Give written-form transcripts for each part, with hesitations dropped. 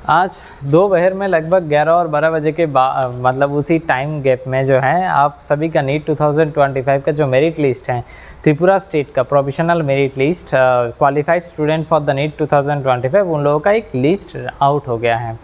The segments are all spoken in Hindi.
आज दोपहर में लगभग 11 और 12 बजे के मतलब उसी टाइम गैप में जो है आप सभी का नीट 2025 का जो मेरिट लिस्ट है त्रिपुरा स्टेट का provisional merit list qualified student for the NEET 2025 उन लोगों का एक लिस्ट आउट हो गया है।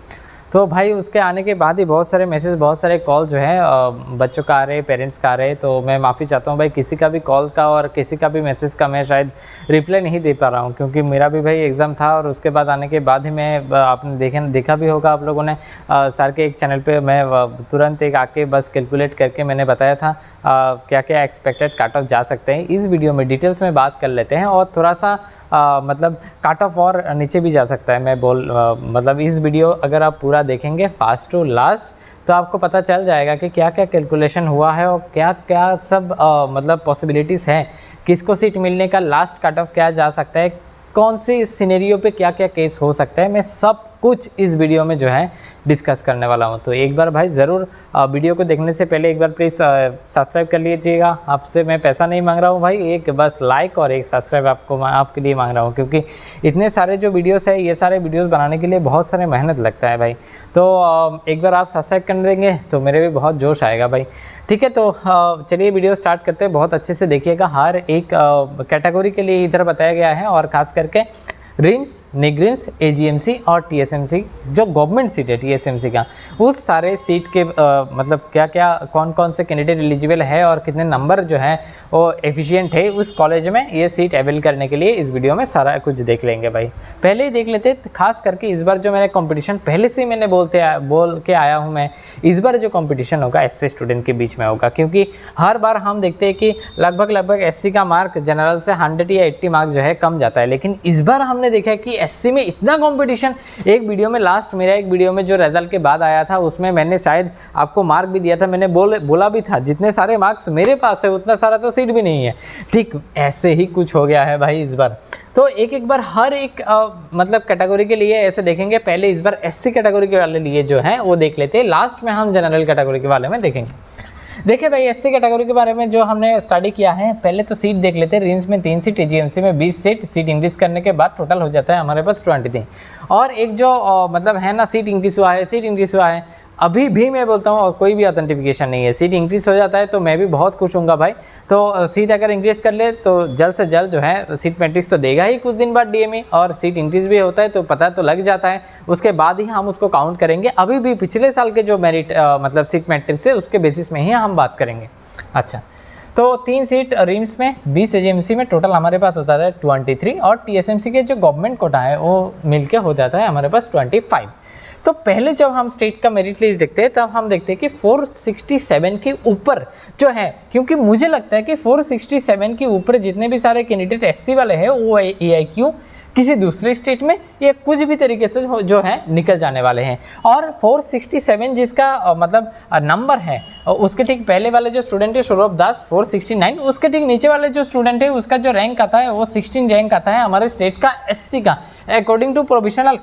तो भाई उसके आने के बाद ही बहुत सारे मैसेज, बहुत सारे कॉल जो है बच्चों का आ रहे, पेरेंट्स का आ रहे। तो मैं माफ़ी चाहता हूँ भाई, किसी का भी कॉल का और किसी का भी मैसेज का मैं शायद रिप्लाई नहीं दे पा रहा हूँ, क्योंकि मेरा भी भाई एग्ज़ाम था और उसके बाद आने के बाद ही मैं आपने देखा भी होगा आप लोगों ने सर के एक चैनल पर मैं तुरंत एक आके बस कैलकुलेट करके मैंने बताया था क्या क्या एक्सपेक्टेड कट ऑफ जा सकते हैं। इस वीडियो में डिटेल्स में बात कर लेते हैं और थोड़ा सा मतलब कट ऑफ और नीचे भी जा सकता है। मैं मतलब इस वीडियो अगर आप पूरा देखेंगे फास्ट टू लास्ट तो आपको पता चल जाएगा कि क्या क्या कैलकुलेशन हुआ है और क्या क्या सब मतलब पॉसिबिलिटीज़ हैं, किसको सीट मिलने का लास्ट कट ऑफ क्या जा सकता है, कौन सी सिनेरियो पे क्या क्या केस हो सकता है, मैं सब कुछ इस वीडियो में जो है डिस्कस करने वाला हूँ। तो एक बार भाई ज़रूर वीडियो को देखने से पहले एक बार प्लीज़ सब्सक्राइब कर लीजिएगा। आपसे मैं पैसा नहीं मांग रहा हूँ भाई, एक बस लाइक और एक सब्सक्राइब आपके लिए मांग रहा हूँ, क्योंकि इतने सारे जो वीडियोस है ये सारे वीडियोस बनाने के लिए बहुत सारे मेहनत लगता है भाई। तो एक बार आप सब्सक्राइब कर देंगे तो मेरे भी बहुत जोश आएगा भाई। ठीक है, तो चलिए वीडियो स्टार्ट करते हैं। बहुत अच्छे से देखिएगा, हर एक कैटेगरी के लिए इधर बताया गया है और ख़ास करके रिम्स, निग्रिन्स, एजीएमसी और टीएसएमसी जो गवर्नमेंट सीट है टीएसएमसी का, उस सारे सीट के मतलब क्या क्या कौन कौन से कैंडिडेट एलिजिबल है और कितने नंबर जो है वो एफिशिएंट है उस कॉलेज में ये सीट अवेल करने के लिए इस वीडियो में सारा कुछ देख लेंगे भाई। पहले ही देख लेते, खास करके इस बार जो मेरा कंपटीशन पहले से मैंने बोल के आया हूँ मैं, इस बार जो कंपटीशन होगा एससी स्टूडेंट के बीच में होगा, क्योंकि हर बार हम देखते हैं कि लगभग एससी का मार्क जनरल से 100 या 80 मार्क जो है कम जाता है, लेकिन इस बार हमने देखा कि एससी में इतना कंपटीशन। एक वीडियो में मेरा एक वीडियो में जो रिजल्ट के बाद आया था उसमें मैंने शायद आपको मार्क भी दिया था, मैंने बोला भी था जितने सारे मार्क्स मेरे पास है उतना सारा तो सीट भी नहीं है। ठीक ऐसे ही कुछ हो गया है भाई इस बार। तो एक बार हर एक मतलब कैटेगरी के लिए ऐसे देखेंगे। पहले इस बार एससी कैटेगरी के वाले लिए जो है वो देख लेते हैं, लास्ट में हम जनरल कैटेगरी के बारे में देखेंगे। देखिए भाई, एससी कैटेगरी के बारे में जो हमने स्टडी किया है, पहले तो सीट देख लेते हैं। रिम्स में 3 सीट, एजीएमसी में 20 सीट इंक्रीज करने के बाद टोटल हो जाता है हमारे पास 23। और एक जो मतलब है ना सीट इंक्रीज हुआ है अभी भी मैं बोलता हूँ, और कोई भी ऑथेंटिफिकेशन नहीं है, सीट इंक्रीज हो जाता है तो मैं भी बहुत खुश हूँगा भाई। तो सीट अगर इंक्रीज कर ले तो जल्द से जल्द जो है सीट मैट्रिक्स तो देगा ही कुछ दिन बाद डीएमई, और सीट इंक्रीज भी होता है तो पता तो लग जाता है, उसके बाद ही हम उसको काउंट करेंगे। अभी भी पिछले साल के जो मेरिट मतलब सीट मैट्रिक्स है उसके बेसिस में ही हम बात करेंगे। अच्छा, तो 3 सीट रिम्स में, 20 एजीएमसी में, टोटल हमारे पास होता है 23, और टीएसएमसी के जो गवर्नमेंट कोटा है वो मिलके हो जाता है हमारे पास 25। तो पहले जब हम स्टेट का मेरिट लिस्ट देखते हैं तब हम देखते हैं कि 467 के ऊपर जो है, क्योंकि मुझे लगता है कि 467 के ऊपर जितने भी सारे कैंडिडेट एससी वाले हैं वो एआईक्यू किसी दूसरे स्टेट में या कुछ भी तरीके से जो है निकल जाने वाले हैं। और 467 जिसका मतलब नंबर है, उसके ठीक पहले वाले जो स्टूडेंट है सौरभ दास 469, उसके ठीक नीचे वाले जो स्टूडेंट है उसका जो रैंक आता है वो 16 रैंक आता है हमारे स्टेट का एससी का, according to provisional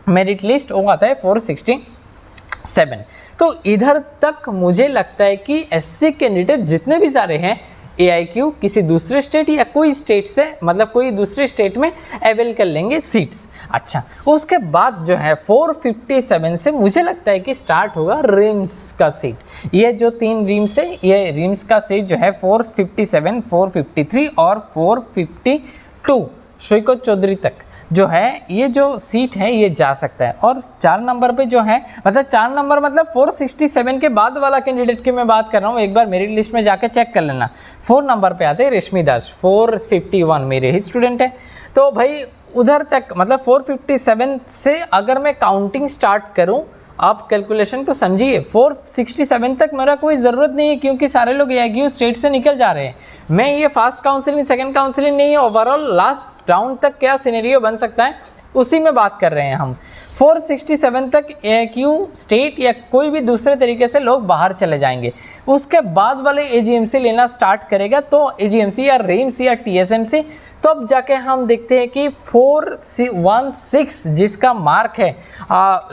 merit list वो आता है 467। तो इधर तक मुझे लगता है कि एससी कैंडिडेट जितने भी सारे हैं एआईक्यू किसी दूसरे स्टेट या कोई स्टेट से मतलब कोई दूसरे स्टेट में अवेल कर लेंगे सीट्स। अच्छा, उसके बाद जो है 457 से मुझे लगता है कि स्टार्ट होगा रिम्स का सीट। ये जो 3 रिम्स है, ये रिम्स का सीट जो है 457, 453 और 452 श्रीकोट चौधरी तक जो है ये जो सीट है ये जा सकता है। और 4 नंबर पे जो है मतलब 4 नंबर मतलब 467 के बाद वाला कैंडिडेट की मैं बात कर रहा हूँ, एक बार मेरिट लिस्ट में जाके चेक कर लेना। 4 नंबर पे आते हैं रेशमी दास, 451 मेरे ही स्टूडेंट है। तो भाई उधर तक मतलब 457 से अगर मैं काउंटिंग स्टार्ट करूँ, आप कैलकुलेशन को समझिए, 467 तक मेरा कोई ज़रूरत नहीं है, क्योंकि सारे लोग एआईक्यू स्टेट से निकल जा रहे हैं। मैं ये फर्स्ट काउंसलिंग सेकंड काउंसलिंग नहीं है, ओवरऑल लास्ट राउंड तक क्या सिनेरियो बन सकता है उसी में बात कर रहे हैं हम। 467 तक एआईक्यू स्टेट या कोई भी दूसरे तरीके से लोग बाहर चले जाएंगे। उसके बाद वाले एजीएमसी लेना स्टार्ट करेगा, तो एजीएमसी या रिम्स या टीएसएमसी, तब जाके हम देखते हैं कि 416 जिसका मार्क है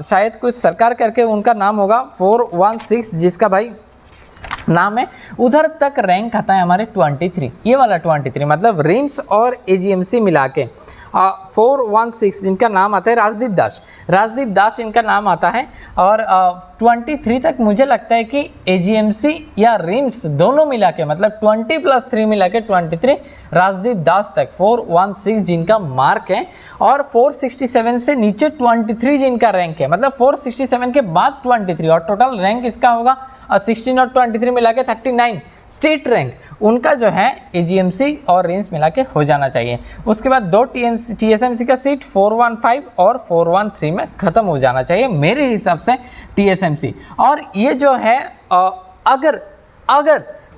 शायद कुछ सरकार करके उनका नाम होगा 416 जिसका भाई नाम है, उधर तक रैंक आता है हमारे 23, ये वाला 23 मतलब रिम्स और एजीएमसी मिला के। 416 इनका नाम आता है, राजदीप दास इनका नाम आता है। और 23 तक मुझे लगता है कि AGMC या रिम्स दोनों मिला के, मतलब 20+3 मिला के 23, राजदीप दास तक 416 जिनका मार्क है। और 467 से नीचे 23 जिनका रैंक है, मतलब 467 के बाद 23, और टोटल रैंक इसका होगा 16 और 23 मिला के 39 स्टेट रैंक, उनका जो है AGMC और रिम्स मिला के हो जाना चाहिए। उसके बाद 2 TSMC का सीट 415 और 413 में ख़त्म हो जाना चाहिए मेरे हिसाब से TSMC। और ये जो है अगर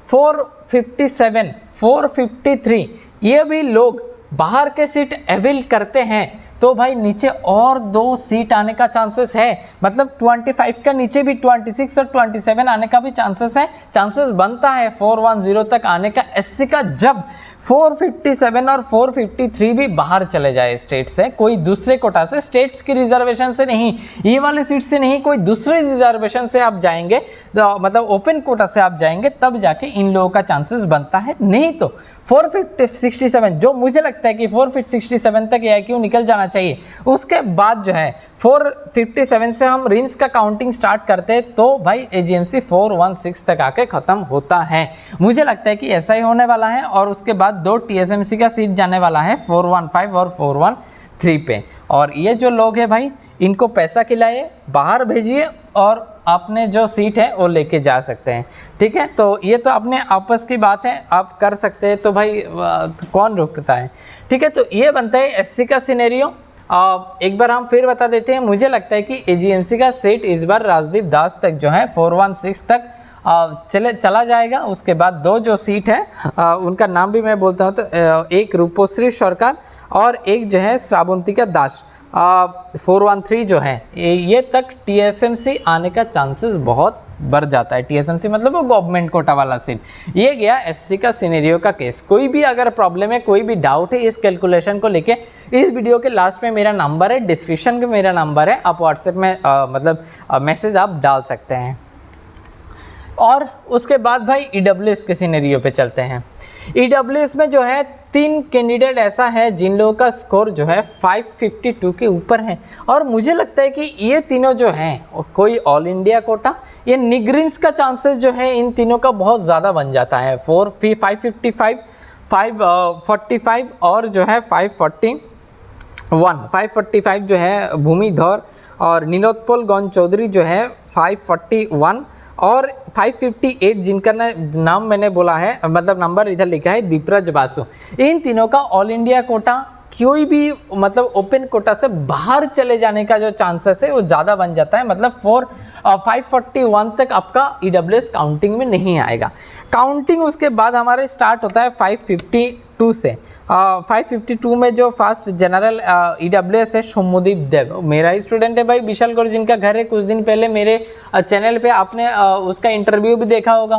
457, 453 ये भी लोग बाहर के सीट अवेल करते हैं तो भाई नीचे और 2 सीट आने का चांसेस है, मतलब 25 का नीचे भी 26 और 27 आने का भी चांसेस बनता है 410 तक आने का SC का, जब 457 और 453 भी बाहर चले जाए स्टेट से, कोई दूसरे कोटा से, स्टेट्स की रिजर्वेशन से नहीं, ये वाले सीट से नहीं, कोई दूसरे रिजर्वेशन से आप जाएंगे, तो मतलब ओपन कोटा से आप जाएंगे, तब जाके इन लोगों का चांसेस बनता है। नहीं तो 467 जो मुझे लगता है कि 467 तक AIQ निकल जाना चाहिए। उसके बाद जो है 457 से हम रिम्स का काउंटिंग स्टार्ट करते हैं तो भाई AGMC 416 तक आके ख़त्म होता है। मुझे लगता है कि ऐसा ही होने वाला है। और उसके बाद 2 TSMC का सीट जाने वाला है 415 और 413 पे। और ये जो लोग हैं भाई, इनको पैसा खिलाइए, बाहर भेजिए और आपने जो सीट है वो लेके जा सकते हैं। ठीक है, तो ये तो अपने आपस की बात है, आप कर सकते हैं, तो भाई कौन रोकता है। ठीक है, तो ये बनता है SC का सिनेरियो। एक बार हम फिर बता देते हैं, मुझे लगता है कि AGMC का सीट इस बार राजदीप दास तक जो है 416 तक चला जाएगा। उसके बाद 2 जो सीट है उनका नाम भी मैं बोलता हूँ, तो एक रूपोश्री सरकार और एक जो है श्रावंतिका दास। 413 जो है ये तक TSMC आने का चांसेस बहुत बढ़ जाता है। TSMC मतलब वो गवर्नमेंट कोटा वाला सीट। ये गया SC का सिनेरियो का केस। कोई भी अगर प्रॉब्लम है, कोई भी डाउट है इस कैलकुलेशन को लेके, इस वीडियो के लास्ट में मेरा नंबर है, डिस्क्रिप्शन में मेरा नंबर है, आप व्हाट्सएप में मैसेज आप डाल सकते हैं। और उसके बाद भाई EWS के सिनेरियो पे चलते हैं। EWS में जो है 3 कैंडिडेट ऐसा है जिन लोगों का स्कोर जो है 552 के ऊपर है। और मुझे लगता है कि ये तीनों जो हैं, कोई ऑल इंडिया कोटा, ये निग्रिन्स का चांसेस जो है इन तीनों का बहुत ज़्यादा बन जाता है। 555, 545 और जो है 545 जो है भूमिधर और नीलोत्पल गौन चौधरी जो है 541 और 558 जिनका नाम मैंने बोला है, मतलब नंबर इधर लिखा है दीपराज बासु। इन तीनों का ऑल इंडिया कोटा कोई भी मतलब ओपन कोटा से बाहर चले जाने का जो चांसेस है वो ज़्यादा बन जाता है। मतलब 541 तक आपका EWS काउंटिंग में नहीं आएगा। काउंटिंग उसके बाद हमारे स्टार्ट होता है 552 से। 552 में जो फर्स्ट जनरल EWS है शोमुदीप देव, मेरा ही स्टूडेंट है भाई, विशाल गौर जिनका घर है। कुछ दिन पहले मेरे चैनल पे आपने उसका इंटरव्यू भी देखा होगा।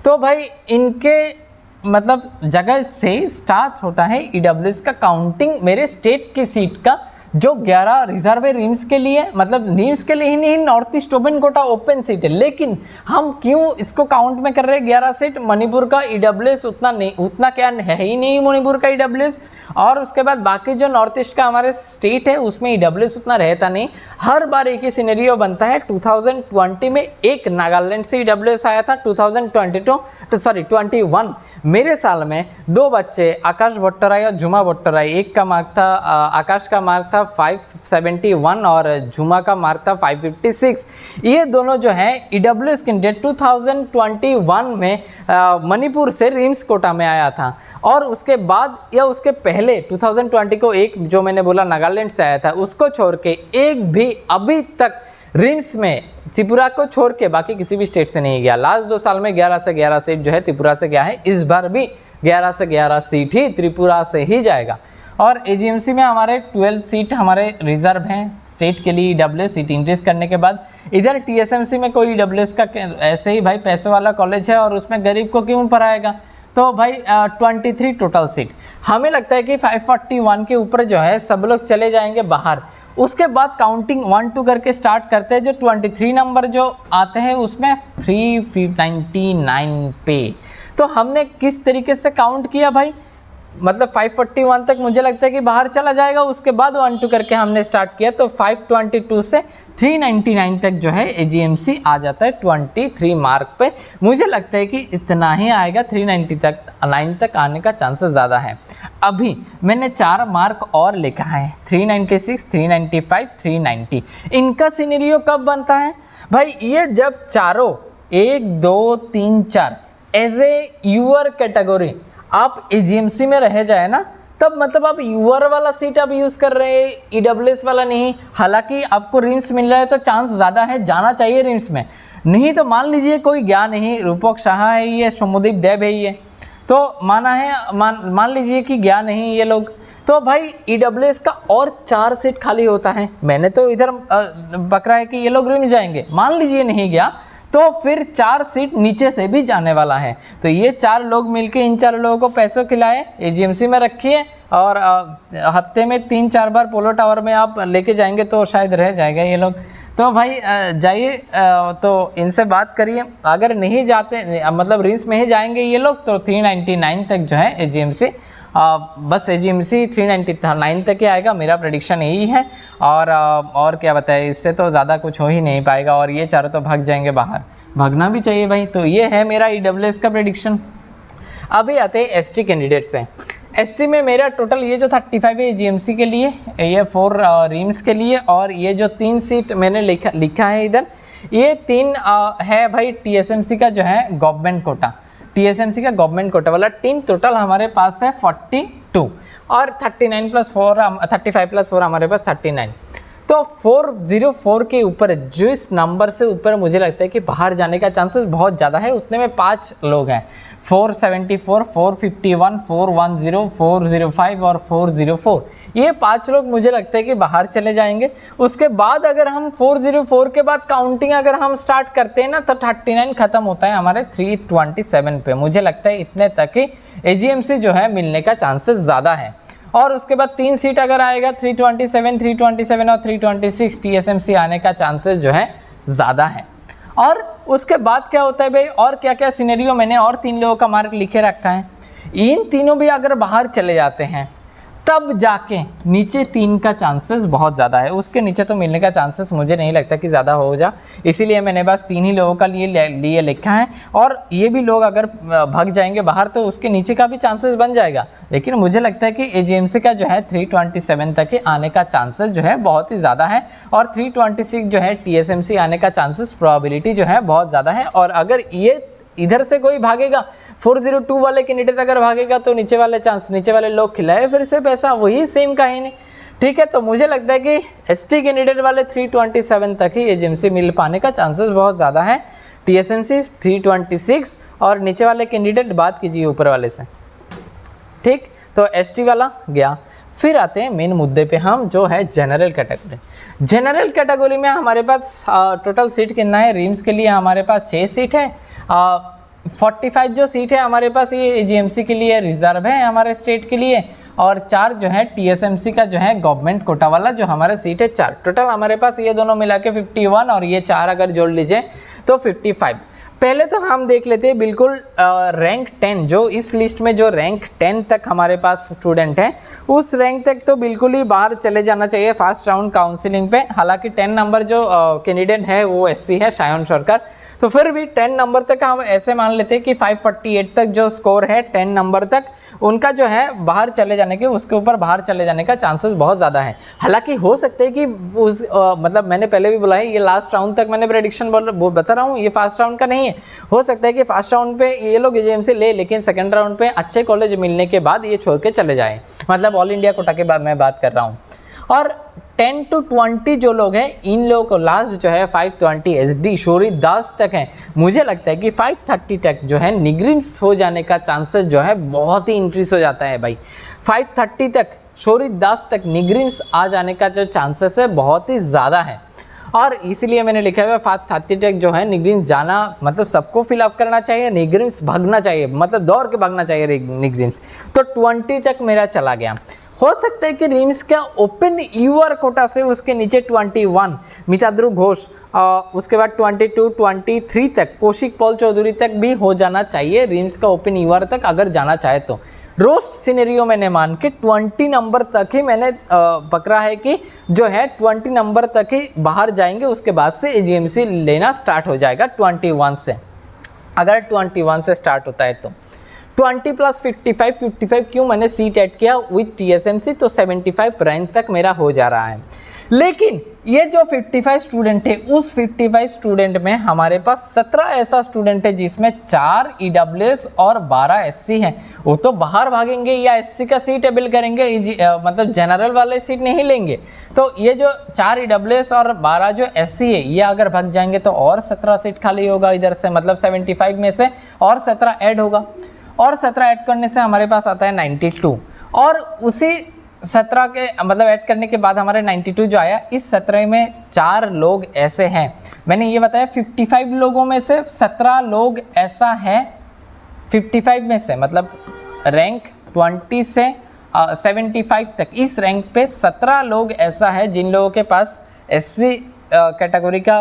तो भाई इनके मतलब जगह से स्टार्ट होता है EWS का काउंटिंग मेरे स्टेट की सीट का, जो 11 रिजर्व है रिम्स के लिए, मतलब रिम्स के लिए ही नहीं, north east open quota open seat है। लेकिन हम क्यों इसको काउंट में कर रहे हैं 11 सीट? मणिपुर का EWS उतना क्या है ही नहीं मणिपुर का EWS। और उसके बाद बाकी जो नॉर्थ ईस्ट का हमारे स्टेट है उसमें EWS उतना रहता नहीं। हर बार एक ही सिनेरियो बनता है। 2020 में एक नागालैंड से EWS आया था, 2021 मेरे साल में 2 बच्चे आकाश भट्टराई और झुमा भट्टराई, एक का मार्क था आकाश का मार्क था 571 और झुमा का मार्क था 556। ये दोनों जो है EWS कैंडिडेट 2021 में मणिपुर से रिम्स कोटा में आया था। और उसके बाद या उसके पहले 2020 को एक जो मैंने बोला नागालैंड से आया था, उसको छोड़ के एक भी अभी तक रिम्स में त्रिपुरा को छोड़ के बाकी किसी भी स्टेट से नहीं गया। लास्ट 2 साल में 11 से 11 सीट जो है त्रिपुरा से गया है। इस बार भी 11 से 11 सीट ही त्रिपुरा से ही जाएगा। और AGMC में हमारे 12 सीट हमारे रिजर्व हैं स्टेट के लिए EWS सीट इंक्रीज करने के बाद। इधर TSMC में कोई EWS का ऐसे ही भाई पैसे वाला कॉलेज है और उसमें गरीब को क्यों पढ़ाएगा। तो भाई 23 टोटल सीट। हमें लगता है कि 541 के ऊपर जो है सब लोग चले जाएंगे बाहर। उसके बाद काउंटिंग 1-2 करके स्टार्ट करते हैं। जो 23 नंबर जो आते हैं उसमें 399 पे। तो हमने किस तरीके से काउंट किया भाई, मतलब 541 तक मुझे लगता है कि बाहर चला जाएगा। उसके बाद 1-2 करके हमने स्टार्ट किया तो 522 से 399 तक जो है AGMC आ जाता है 23 मार्क पे। मुझे लगता है कि इतना ही आएगा, 390 तक 9 तक आने का चांसेस ज़्यादा है। अभी मैंने 4 मार्क और लिखा है, 396, 395, 390। इनका सिनेरियो कब बनता है भाई? ये जब चारों 1, 2, 3, 4 एज ए यूअर कैटेगरी आप AGMC में रह जाए ना, तब मतलब आप यूअर वाला सीट आप यूज़ कर रहे हैं, EWS वाला नहीं। हालांकि आपको रिम्स मिल रहा है तो चांस ज़्यादा है, जाना चाहिए रिम्स में। नहीं तो मान लीजिए कोई गया नहीं, रूपक शाह है ये, सौम्यदीप देव है ये, तो माना है मान लीजिए कि गया नहीं ये लोग, तो भाई EWS का और 4 सीट खाली होता है। मैंने तो इधर पकड़ा है कि ये लोग रिम्स जाएंगे, मान लीजिए नहीं गया तो फिर 4 सीट नीचे से भी जाने वाला है। तो ये 4 लोग मिलके इन 4 लोगों को पैसों खिलाए, AGMC में रखिए और हफ्ते में 3-4 बार पोलो टावर में आप लेके जाएंगे तो शायद रह जाएगा ये लोग। तो भाई जाइए तो इनसे बात करिए। अगर नहीं जाते मतलब रिम्स में ही जाएंगे ये लोग तो 399 तक जो है AGMC, बस AGMC 399 तक ही आएगा, मेरा प्रेडिक्शन यही है। और क्या बताए, इससे तो ज़्यादा कुछ हो ही नहीं पाएगा और ये चारों तो भाग जाएंगे बाहर, भागना भी चाहिए भाई। तो ये है मेरा EWS का प्रेडिक्शन। अभी आते हैं ST कैंडिडेट पे। ST में मेरा टोटल ये जो 35 है AGMC के लिए, ये 4 रिम्स के लिए, और ये जो 3 सीट मैंने लिखा है इधर, ये 3 है भाई TSMC का जो है गवर्नमेंट कोटा, TSMC का गवर्नमेंट कोटा वाला। टीम टोटल हमारे पास है 42 और 39 + 4 35 + 4 हमारे पास 39। तो 404 के ऊपर जिस नंबर से ऊपर मुझे लगता है कि बाहर जाने का चांसेस बहुत ज़्यादा है, उतने में 5 लोग हैं, 474, 451, 410, 405 और 404। ये 5 लोग मुझे लगता है कि बाहर चले जाएंगे। उसके बाद अगर हम 404 के बाद काउंटिंग अगर हम स्टार्ट करते हैं ना, तो 39 ख़त्म होता है हमारे 327 पे। मुझे लगता है इतने तक ही AGMC जो है मिलने का चांसेस ज़्यादा है। और उसके बाद 3 सीट अगर आएगा 327, 327 और 326 TSMC आने का चांसेस जो है ज़्यादा है। और उसके बाद क्या होता है भाई, और क्या क्या सिनेरियो मैंने और 3 लोगों का मार्क लिखे रखा है। इन तीनों भी अगर बाहर चले जाते हैं तब जाके नीचे 3 का चांसेस बहुत ज़्यादा है, उसके नीचे तो मिलने का चांसेस मुझे नहीं लगता कि ज़्यादा हो जा, इसीलिए मैंने बस 3 ही लोगों का लिए लिखा है। और ये भी लोग अगर भाग जाएंगे बाहर तो उसके नीचे का भी चांसेस बन जाएगा, लेकिन मुझे लगता है कि AGMC का जो है 327 तक ही आने का चांसेस जो है बहुत ही ज़्यादा है, और 326 जो है TSMC आने का चांसेस प्रोबेबिलिटी जो है बहुत ज़्यादा है। और अगर ये इधर से कोई भागेगा, 402 वाले कैंडिडेट अगर भागेगा तो नीचे वाले लोग खिलाए फिर से पैसा, वही सेम कहानी। ठीक है, तो मुझे लगता है कि ST कैंडिडेट वाले 327 तक ही AGMC मिल पाने का चांसेस बहुत ज़्यादा है। TSMC 326 और नीचे वाले कैंडिडेट बात कीजिए ऊपर वाले से। ठीक, तो ST वाला गया। फिर आते हैं मेन मुद्दे पे हम, जो है जनरल कैटेगरी। जनरल कैटेगरी में हमारे पास टोटल सीट कितना है? रिम्स के लिए हमारे पास 6 सीट है। 45 जो सीट है हमारे पास ये AGMC के लिए रिजर्व है हमारे स्टेट के लिए, और 4 जो है TSMC का जो है गवर्नमेंट कोटा वाला जो हमारे सीट है 4। टोटल हमारे पास ये दोनों मिला के 51 और ये 4 अगर जोड़ लीजिए तो 55। पहले तो हम देख लेते हैं बिल्कुल रैंक 10, जो इस लिस्ट में जो रैंक 10 तक हमारे पास स्टूडेंट है, उस रैंक तक तो बिल्कुल ही बाहर चले जाना चाहिए फर्स्ट राउंड काउंसलिंग पे। हालांकि 10 नंबर जो कैंडिडेट है वो SC है, शायन सरकार, तो फिर भी 10 नंबर तक हम ऐसे मान लेते हैं कि 548 तक जो स्कोर है 10 नंबर तक उनका जो है बाहर चले जाने के, उसके ऊपर बाहर चले जाने का चांसेस बहुत ज़्यादा है। हालांकि हो सकते हैं कि उस मतलब मैंने पहले भी बोला है, ये लास्ट राउंड तक मैंने प्रेडिक्शन बता रहा हूँ, ये फर्स्ट राउंड का नहीं है। हो सकता है कि फर्स्ट राउंड पे ये लोग AGMC ले, लेकिन सेकेंड राउंड पे अच्छे कॉलेज मिलने के बाद ये छोड़ के चले जाए, मतलब ऑल इंडिया कोटा के बाद मैं बात कर रहा हूँ। और 10 to 20 जो लोग हैं, इन लोगों को लास्ट जो है 520 SD शौरी दास तक है। मुझे लगता है कि 530 तक जो है निग्रिन्स हो जाने का चांसेस जो है बहुत ही इंक्रीज हो जाता है भाई। 530 तक शौरी दास तक निग्रिन्स आ जाने का जो चांसेस है बहुत ही ज़्यादा है, और इसीलिए मैंने लिखा हुआ है 530 तक जो है निग्रिन्स जाना, मतलब सबको फिलअप करना चाहिए, निग्रिन्स भागना चाहिए, मतलब दौड़ के भागना चाहिए निग्रिन्स। तो 20 तक मेरा चला गया। हो सकता है कि रिम्स का ओपन यूआर कोटा से उसके नीचे 21 मिताद्रु घोष, उसके बाद 22, 23 तक कौशिक पॉल चौधरी तक भी हो जाना चाहिए रिम्स का ओपन यूआर तक अगर जाना चाहे तो। रोस्ट सिनेरियो मैंने मान के 20 नंबर तक ही मैंने पकड़ा है कि जो है 20 नंबर तक ही बाहर जाएंगे, उसके बाद से एजीएमसी लेना स्टार्ट हो जाएगा 21 से। अगर 21 से स्टार्ट होता है तो 20 + 55 क्यों मैंने सीट ऐड किया विथ टीएसएमसी, तो 75 रैंक तक मेरा हो जा रहा है। लेकिन ये जो 55 स्टूडेंट है, उस 55 स्टूडेंट में हमारे पास 17 ऐसा स्टूडेंट है जिसमें 4 ईडब्ल्यूएस और 12 एससी हैं। वो तो बाहर भागेंगे या एससी का सीट एबल करेंगे, मतलब जनरल वाले सीट नहीं लेंगे। तो ये जो 4 ईडब्ल्यूएस और 12 जो एससी है, ये अगर भाग जाएंगे तो और 17 सीट खाली होगा इधर से, मतलब 75 में से और 17 ऐड होगा, और 17 ऐड करने से हमारे पास आता है 92। और उसी 17 के मतलब ऐड करने के बाद हमारे 92 जो आया, इस 17 में 4 लोग ऐसे हैं, मैंने ये बताया 55 लोगों में से 17 लोग ऐसा है, 55 में से मतलब रैंक 20 से 75 तक, इस रैंक पे 17 लोग ऐसा है जिन लोगों के पास एससी कैटेगरी का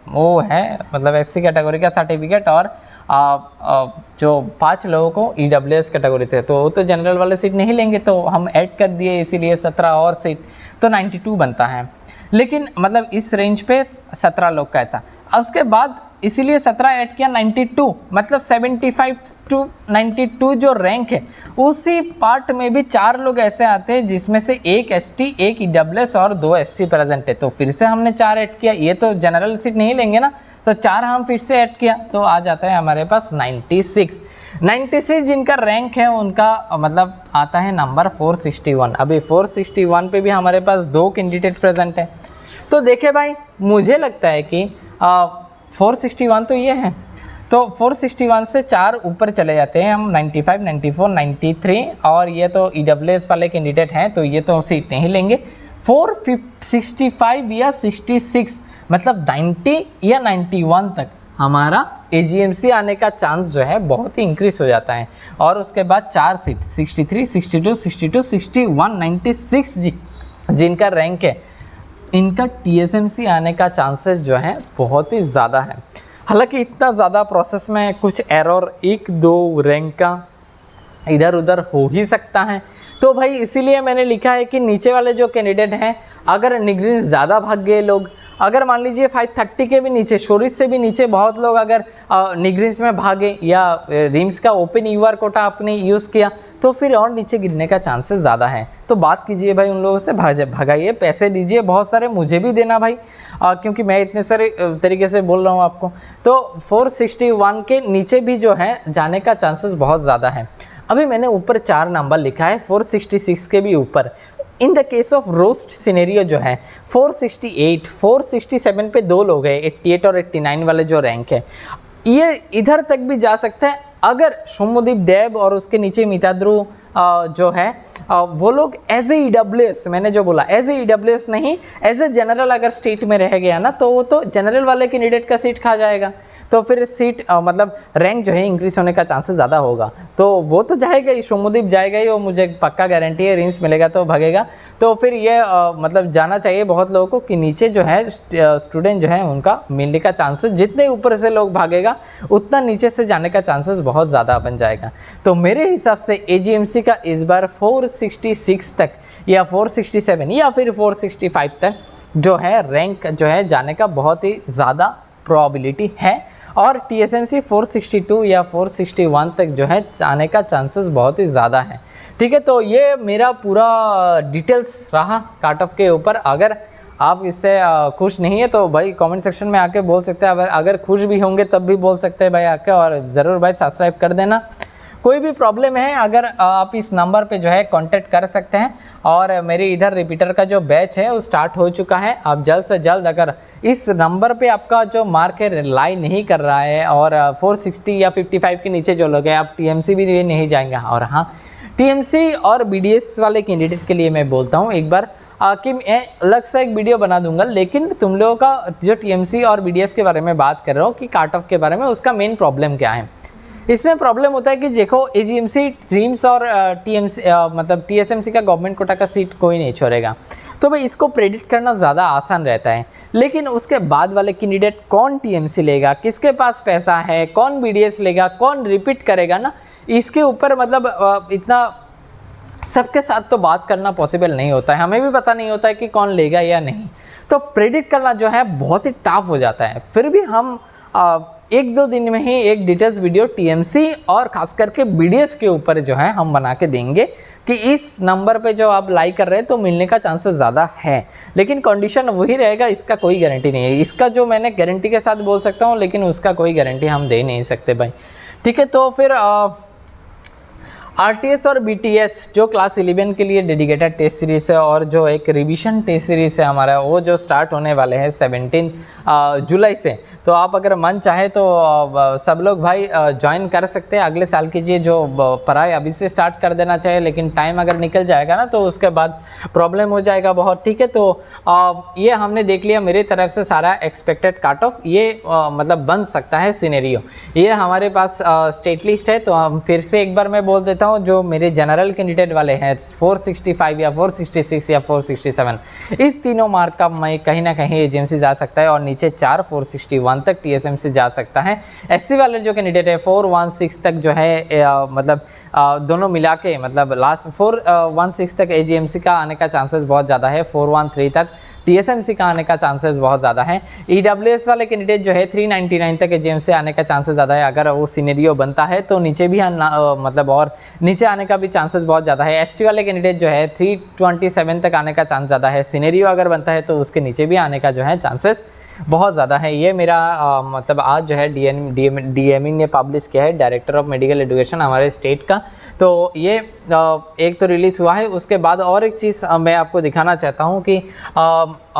वो है, मतलब एससी कैटेगरी का सर्टिफिकेट, और जो 5 लोगों को ईडब्ल्यूएस कैटेगरी थे, तो वो तो जनरल वाले सीट नहीं लेंगे, तो हम ऐड कर दिए इसीलिए 17 और सीट, तो 92 बनता है। लेकिन मतलब इस रेंज पे 17 लोग का ऐसा, उसके बाद इसीलिए 17 ऐड किया 92, मतलब 75 to 92 जो रैंक है, उसी पार्ट में भी 4 लोग ऐसे आते हैं जिसमें से 1 एसटी, 1 ईडब्ल्यूएस और 2 एससी प्रेजेंट है। तो फिर से हमने 4 ऐड किया, ये तो जनरल सीट नहीं लेंगे ना, तो 4 हम फिर से ऐड किया, तो आ जाता है हमारे पास 96 जिनका रैंक है उनका मतलब आता है नंबर 461। अभी 461 पे भी हमारे पास 2 कैंडिडेट प्रेजेंट है। तो देखे भाई, मुझे लगता है कि 461 तो ये है, तो 461 से 4 ऊपर चले जाते हैं हम, 95, 94, 93, और ये तो ईडब्ल्यूएस वाले कैंडिडेट हैं, तो ये तो सीट नहीं लेंगे। 465 या 66 मतलब 90 या 91 तक हमारा एजीएमसी आने का चांस जो है बहुत ही इंक्रीज हो जाता है। और उसके बाद 4 सीट 63, 62, 62, 61, 96 जिनका रैंक है, इनका टीएसएमसी आने का चांसेस जो है बहुत ही ज़्यादा है। हालांकि इतना ज़्यादा प्रोसेस में कुछ एरर 1-2 रैंक का इधर उधर हो ही सकता है। तो भाई इसीलिए मैंने लिखा है कि नीचे वाले जो कैंडिडेट हैं, अगर निग्रीन ज़्यादा भाग गए लोग, अगर मान लीजिए 530 के भी नीचे, शोरिस से भी नीचे बहुत लोग अगर निग्रीन्स में भागे या रिम्स का ओपन यूआर कोटा आपने यूज़ किया, तो फिर और नीचे गिरने का चांसेस ज़्यादा है। तो बात कीजिए भाई उन लोगों से, भगाइए, पैसे दीजिए बहुत सारे, मुझे भी देना भाई, क्योंकि मैं इतने सारे तरीके से बोल रहा हूँ आपको। तो 461 के नीचे भी जो है जाने का चांसेस बहुत ज़्यादा है। अभी मैंने ऊपर 4 नंबर लिखा है 466 के भी ऊपर। In the case of roast scenario जो है 468, 467 पे 2 लोग हैं, 88 और 89 वाले जो रैंक है, ये इधर तक भी जा सकता है अगर सोमुदीप देव और उसके नीचे मिताद्रु जो है वो लोग एज ए ईडब्ल्यूएस, मैंने जो बोला एज ए ईडब्ल्यूएस नहीं, एज ए जनरल अगर स्टेट में रह गया ना, तो वो तो जनरल वाले कैंडिडेट का सीट खा जाएगा, तो फिर सीट मतलब रैंक जो है इंक्रीज होने का चांसेस ज़्यादा होगा। तो वो तो जाएगा ही, सोमुदीप जाएगा ही, वो मुझे पक्का गारंटी है, रिम्स मिलेगा तो भागेगा। तो फिर ये मतलब जाना चाहिए बहुत लोगों को कि नीचे जो है स्टूडेंट जो है उनका मिलने का चांसेस, जितने ऊपर से लोग भागेगा उतना नीचे से जाने का चांसेस बहुत ज़्यादा बन जाएगा। तो मेरे हिसाब से एजीएमसी का इस बार 466 तक या 467 या फिर 465 तक जो है रैंक जो है जाने का बहुत ही ज़्यादा प्रोबेबिलिटी है, और टीएसएमसी 462 या 461 तक जो है जाने का चांसेस बहुत ही ज़्यादा है। ठीक है, तो ये मेरा पूरा डिटेल्स रहा कट ऑफ के ऊपर। अगर आप इससे खुश नहीं है तो भाई कमेंट सेक्शन में आके बोल सकते हैं, अगर खुश भी होंगे तब भी बोल सकते हैं भाई आके, और ज़रूर भाई सब्सक्राइब कर देना। कोई भी प्रॉब्लम है अगर आप इस नंबर पे जो है कांटेक्ट कर सकते हैं। और मेरे इधर रिपीटर का जो बैच है वो स्टार्ट हो चुका है। आप जल्द से जल्द अगर इस नंबर पे आपका जो मार्क है रिलाई नहीं कर रहा है और 460 या 55 के नीचे जो लोग हैं, आप टीएमसी भी नहीं जाएंगे। और हाँ, टीएमसी और बीडीएस वाले कैंडिडेट के लिए मैं बोलता हूँ एक बार कि मैं अलग से एक वीडियो बना दूंगा, लेकिन तुम लोगों का जो टीएमसी और बीडीएस के बारे में बात कर रहा हूँ कि कट ऑफ के बारे में, उसका मेन प्रॉब्लम क्या है। इसमें प्रॉब्लम होता है कि देखो एजीएमसी, ड्रीम्स और टीएमसी मतलब टीएसएमसी का गवर्नमेंट कोटा का सीट कोई नहीं छोड़ेगा, तो भाई इसको प्रेडिक्ट करना ज़्यादा आसान रहता है। लेकिन उसके बाद वाले कैंडिडेट कौन टीएमसी लेगा, किसके पास पैसा है, कौन बीडीएस लेगा, कौन रिपीट करेगा ना, इसके ऊपर मतलब इतना सबके साथ तो बात करना पॉसिबल नहीं होता है, हमें भी पता नहीं होता है कि कौन लेगा या नहीं, तो प्रेडिक्ट करना जो है बहुत ही टफ हो जाता है। फिर भी हम 1-2 दिन में ही एक डिटेल्स वीडियो टीएमसी और ख़ास करके बीडीएस के ऊपर जो है हम बना के देंगे कि इस नंबर पे जो आप लाइक कर रहे हैं तो मिलने का चांसेस ज़्यादा है, लेकिन कंडीशन वही रहेगा, इसका कोई गारंटी नहीं है। इसका जो मैंने गारंटी के साथ बोल सकता हूँ, लेकिन उसका कोई गारंटी हम दे नहीं सकते भाई, ठीक है। तो फिर आरटीएस और बीटीएस जो क्लास 11 के लिए डेडिकेटेड टेस्ट सीरीज़ है और जो एक रिवीजन टेस्ट सीरीज़ है हमारा, वो जो स्टार्ट होने वाले हैं 17 जुलाई से। तो आप अगर मन चाहे तो सब लोग भाई ज्वाइन कर सकते हैं। अगले साल की जो पढ़ाई अभी से स्टार्ट कर देना चाहिए, लेकिन टाइम अगर निकल जाएगा ना तो उसके बाद प्रॉब्लम हो जाएगा बहुत, ठीक है। तो ये हमने देख लिया मेरी तरफ से सारा एक्सपेक्टेड कट ऑफ, ये मतलब बन सकता है सिनेरियो। ये हमारे पास स्टेट लिस्ट है, तो हम फिर से एक बार मैं बोल देता हूँ, जो मेरे जनरल कैंडिडेट वाले हैं 465 या 466 या 467, इस तीनों मार्क का मैं कहीं ना कहीं एजेंसी जा सकता है और नीचे 461 तक टीएसएमसी जा सकता है। एससी वाले जो कैंडिडेट है 416 तक जो है मतलब दोनों मिला के मतलब लास्ट 416 तक एजीएमसी का आने का चांसेस बहुत ज़्यादा है, 413 तक टीएसएमसी का आने का चांसेस बहुत ज़्यादा है। ईडब्ल्यूएस वाले कैंडिडेट जो है 399 तक एजीएमसी आने का चांसेस ज़्यादा है। अगर वो सिनेरियो बनता है तो नीचे भी मतलब और नीचे आने का भी चांसेस बहुत ज़्यादा है। एसटी वाले कैंडिडेट जो है 327 तक आने का चांस ज़्यादा है। सिनेरियो अगर बनता है तो उसके नीचे भी आने का जो है चांसेस बहुत ज़्यादा है। ये मेरा मतलब आज जो है डीएमई ने पब्लिश किया है, डायरेक्टर ऑफ मेडिकल एजुकेशन हमारे स्टेट का। तो ये एक तो रिलीज़ हुआ है। उसके बाद और एक चीज़ मैं आपको दिखाना चाहता हूँ कि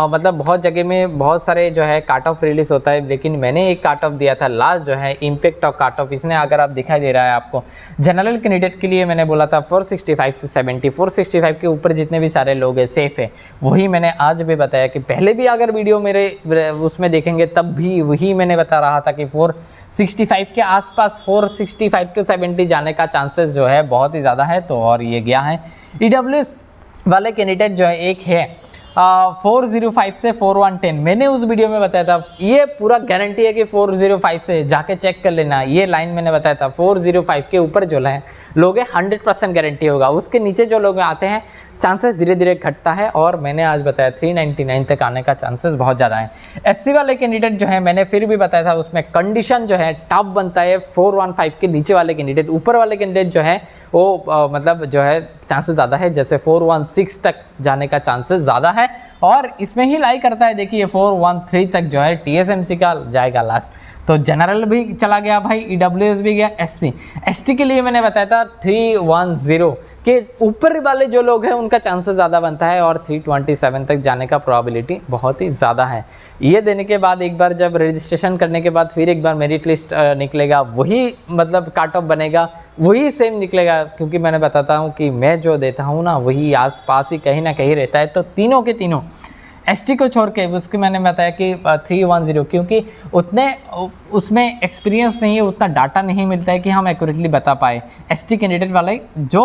मतलब बहुत जगह में बहुत सारे जो है काट ऑफ रिलीज़ होता है, लेकिन मैंने एक काट ऑफ दिया था लास्ट जो है इम्पैक्ट ऑफ काट ऑफ। इसने अगर आप दिखाई दे रहा है आपको, जनरल कैंडिडेट के लिए मैंने बोला था 465 से 70, 465 के ऊपर जितने भी सारे लोग हैं सेफ है। वही मैंने आज भी बताया कि पहले भी अगर वीडियो मेरे उसमें देखेंगे तब भी वही मैंने बता रहा था कि 465 के आसपास 465 to 70 जाने का चांसेस जो है बहुत ही ज़्यादा है। तो और ये गया है। ईडब्ल्यूएस वाले कैंडिडेट जो है एक है 405 से 4110, मैंने उस वीडियो में बताया था, ये पूरा गारंटी है कि 405 से जाके चेक कर लेना। ये लाइन मैंने बताया था 405 के ऊपर जो है लोग 100% गारंटी होगा। उसके नीचे जो लोग आते हैं चांसेस धीरे धीरे घटता है, और मैंने आज बताया 399 तक आने का चांसेस बहुत ज़्यादा है। एससी वाले कैंडिडेट जो है मैंने फिर भी बताया था, उसमें कंडीशन जो है टफ बनता है 415 के नीचे वाले कैंडिडेट। ऊपर वाले कैंडिडेट जो है वो मतलब जो है चांसेस ज़्यादा है, जैसे 416 तक जाने का चांसेस ज़्यादा है, और इसमें ही लाई करता है। देखिए 413 तक जो है टीएसएमसी का जाएगा लास्ट। तो जनरल भी चला गया भाई, ईडब्ल्यूएस भी गया, एसटी के लिए मैंने बताया था 310 के ऊपर वाले जो लोग हैं उनका चांसेस ज़्यादा बनता है, और 327 तक जाने का प्रोबेबिलिटी बहुत ही ज़्यादा है। ये देने के बाद एक बार जब रजिस्ट्रेशन करने के बाद फिर एक बार मेरिट लिस्ट निकलेगा, वही मतलब काट ऑफ बनेगा, वही सेम निकलेगा, क्योंकि मैंने बताता हूँ कि मैं जो देता हूँ ना वही आस पास ही कहीं ना कहीं रहता है। तो तीनों के तीनों एसटी को छोड़ के उसके मैंने बताया कि 310, क्योंकि उतने उसमें एक्सपीरियंस नहीं है, उतना डाटा नहीं मिलता है कि हम एक्यूरेटली बता पाए। एसटी कैंडिडेट वाले जो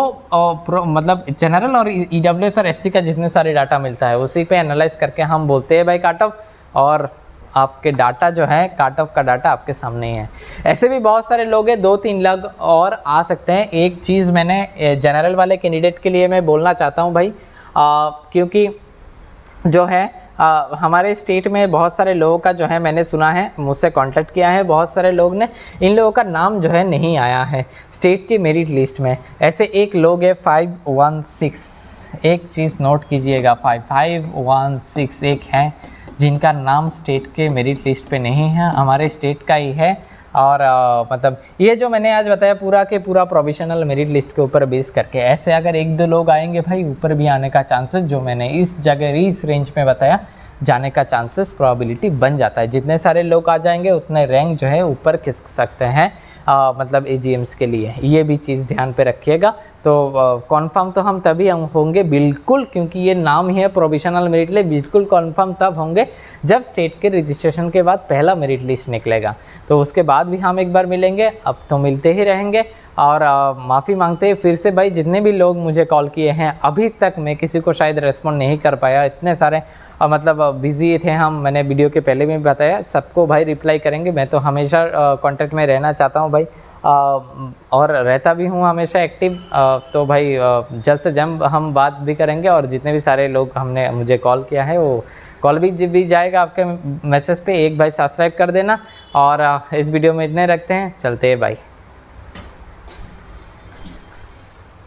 मतलब जनरल और ईडब्ल्यूएस और एससी का जितने सारे डाटा मिलता है उसी पे एनालाइज करके हम बोलते हैं भाई काट ऑफ, और आपके डाटा जो है काट ऑफ का डाटा आपके सामने ही है। ऐसे भी बहुत सारे लोग हैं, 2-3 लोग और आ सकते हैं। एक चीज़ मैंने जनरल वाले कैंडिडेट के लिए मैं बोलना चाहता हूँ भाई, क्योंकि जो है हमारे स्टेट में बहुत सारे लोगों का जो है मैंने सुना है, मुझसे कांटेक्ट किया है बहुत सारे लोग ने, इन लोगों का नाम जो है नहीं आया है स्टेट की मेरिट लिस्ट में। ऐसे एक लोग है 516, एक चीज़ नोट कीजिएगा, 516 एक है जिनका नाम स्टेट के मेरिट लिस्ट पे नहीं है, हमारे स्टेट का ही है। और मतलब ये जो मैंने आज बताया पूरा के पूरा प्रोविजनल मेरिट लिस्ट के ऊपर बेस करके, ऐसे अगर 1-2 लोग आएंगे भाई ऊपर भी आने का चांसेस जो मैंने इस जगह इस रेंज में बताया जाने का चांसेस प्रोबेबिलिटी बन जाता है। जितने सारे लोग आ जाएंगे उतने रैंक जो है ऊपर खिसक सकते हैं मतलब एजीएम्स के लिए, ये भी चीज़ ध्यान पे रखिएगा। तो कॉन्फर्म तो हम तभी हम होंगे बिल्कुल, क्योंकि ये नाम ही है प्रोविजनल मेरिट लिस्ट, बिल्कुल कॉन्फर्म तब होंगे जब स्टेट के रजिस्ट्रेशन के बाद पहला मेरिट लिस्ट निकलेगा। तो उसके बाद भी हम एक बार मिलेंगे, अब तो मिलते ही रहेंगे। और माफ़ी मांगते हैं फिर से भाई, जितने भी लोग मुझे कॉल किए हैं अभी तक मैं किसी को शायद रेस्पॉन्ड नहीं कर पाया, इतने सारे मतलब बिज़ी थे हम, मैंने वीडियो के पहले भी बताया, सबको भाई रिप्लाई करेंगे। मैं तो हमेशा कांटेक्ट में रहना चाहता हूँ भाई, और रहता भी हूँ हमेशा एक्टिव। तो भाई जल्द से जल्द हम बात भी करेंगे, और जितने भी सारे लोग हमने मुझे कॉल किया है वो कॉल भी जाएगा आपके मैसेज पे। एक भाई सब्सक्राइब कर देना, और इस वीडियो में इतने रखते हैं, चलते हैं भाई।